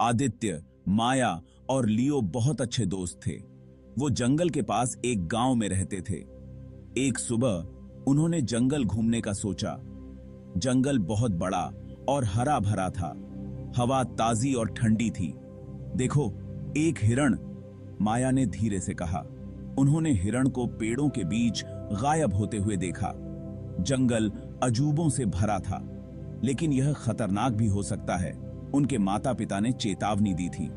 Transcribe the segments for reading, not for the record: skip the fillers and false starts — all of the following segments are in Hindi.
आदित्य, माया और लियो बहुत अच्छे दोस्त थे। वो जंगल के पास एक गांव में रहते थे। एक सुबह उन्होंने जंगल घूमने का सोचा। जंगल बहुत बड़ा और हरा भरा था। हवा ताजी और ठंडी थी। देखो, एक हिरण, माया ने धीरे से कहा। उन्होंने हिरण को पेड़ों के बीच गायब होते हुए देखा। जंगल अजूबों से भरा था, लेकिन यह खतरनाक भी हो सकता है। उनके माता पिता ने चेतावनी दी थी।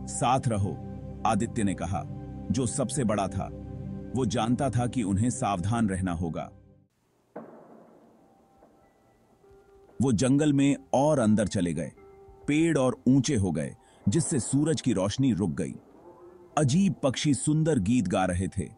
साथ रहो, आदित्य ने कहा, जो सबसे बड़ा था। वो जानता था कि उन्हें सावधान रहना होगा। वो जंगल में और अंदर चले गए। पेड़ और ऊंचे हो गए, जिससे सूरज की रोशनी रुक गई। अजीब पक्षी सुंदर गीत गा रहे थे।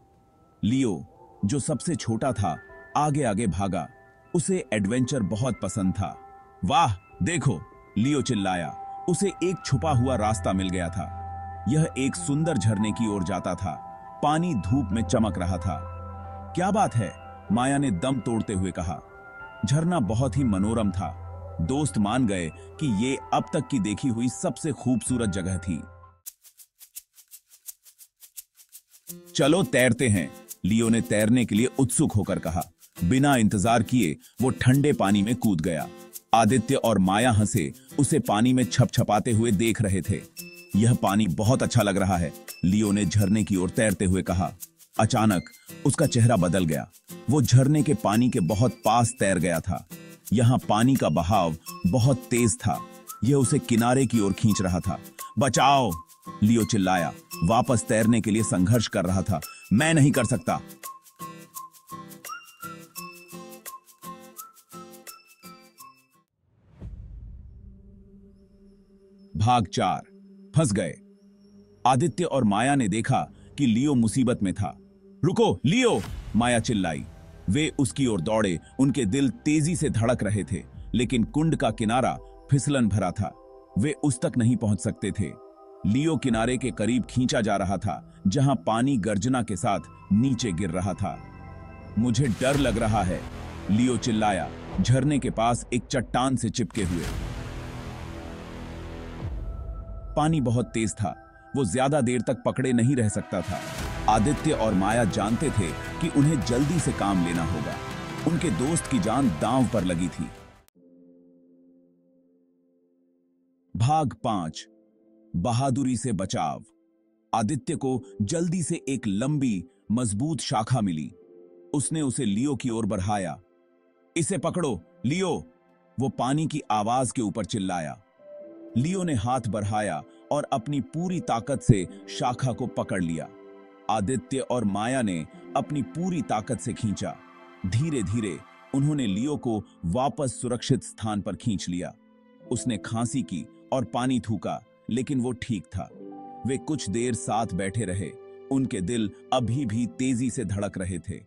लियो, जो सबसे छोटा था, आगे आगे भागा। उसे एडवेंचर बहुत पसंद था। वाह देखो, लियो चिल्लाया। उसे एक छुपा हुआ रास्ता मिल गया था। यह एक सुंदर झरने की ओर जाता था। पानी धूप में चमक रहा था। क्या बात है, माया ने दम तोड़ते हुए कहा। झरना बहुत ही मनोरम था। दोस्त मान गए कि ये अब तक की देखी हुई सबसे खूबसूरत जगह थी। चलो तैरते हैं, लियो ने तैरने के लिए उत्सुक होकर कहा। बिना इंतजार किए वो ठंडे पानी में कूद गया। आदित्य और माया हंसे उसे पानी में छपछपाते हुए देख रहे थे। यह पानी बहुत अच्छा लग रहा है, लियो ने झरने की ओर तैरते हुए कहा। अचानक उसका चेहरा बदल गया। वो झरने के पानी के बहुत पास तैर गया था। यहाँ पानी का बहाव बहुत तेज था। यह उसे किनारे की ओर खींच रहा था। बचाओ, लियो चिल्लाया। वापस तैरने के लिए संघर्ष कर रहा था। मैं नहीं कर सकता। भाग 4, फंस गए। आदित्य और माया ने देखा कि लियो मुसीबत में था। रुको लियो, माया चिल्लाई। वे उसकी ओर दौड़े। उनके दिल तेजी से धड़क रहे थे, लेकिन कुंड का किनारा फिसलन भरा था। वे उस तक नहीं पहुंच सकते थे। लियो किनारे के करीब खींचा जा रहा था, जहां पानी गर्जना के साथ नीचे गिर रहा था। मुझे डर लग रहा है, लियो चिल्लाया, झरने के पास एक चट्टान से चिपके हुए। पानी बहुत तेज था। वो ज्यादा देर तक पकड़े नहीं रह सकता था। आदित्य और माया जानते थे कि उन्हें जल्दी से काम लेना होगा। उनके दोस्त की जान दांव पर लगी थी। भाग 5, बहादुरी से बचाव। आदित्य को जल्दी से एक लंबी, मजबूत शाखा मिली। उसने उसे लियो की ओर बढ़ाया। इसे पकड़ो, लियो, वो पानी की आवाज के ऊपर चिल्लाया। लियो ने हाथ बढ़ाया और अपनी पूरी ताकत से शाखा को पकड़ लिया। आदित्य और माया ने अपनी पूरी ताकत से खींचा। धीरे धीरे उन्होंने लियो को वापस सुरक्षित स्थान पर खींच लिया। उसने खांसी की और पानी थूका, लेकिन वो ठीक था। वे कुछ देर साथ बैठे रहे। उनके दिल अभी भी तेजी से धड़क रहे थे।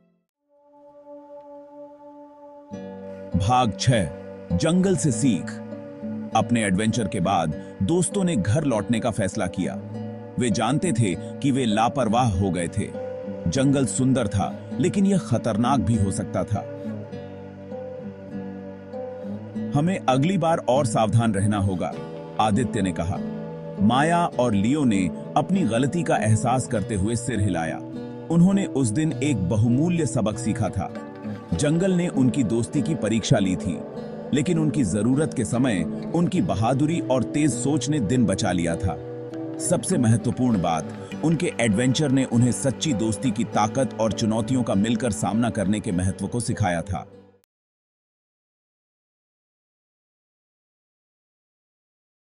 भाग 6, जंगल से सीख। अपने एडवेंचर के बाद दोस्तों ने घर लौटने का फैसला किया। वे जानते थे कि वे लापरवाह हो गए थे। जंगल सुंदर था, लेकिन यह खतरनाक भी हो सकता था। हमें अगली बार और सावधान रहना होगा, आदित्य ने कहा। माया और लियो ने अपनी गलती का एहसास करते हुए सिर हिलाया। उन्होंने उस दिन एक बहुमूल्य सबक सीखा था। जंगल ने उनकी दोस्ती की परीक्षा ली थी, लेकिन उनकी जरूरत के समय उनकी बहादुरी और तेज सोच ने दिन बचा लिया था। सबसे महत्वपूर्ण बात, उनके एडवेंचर ने उन्हें सच्ची दोस्ती की ताकत और चुनौतियों का मिलकर सामना करने के महत्व को सिखाया था।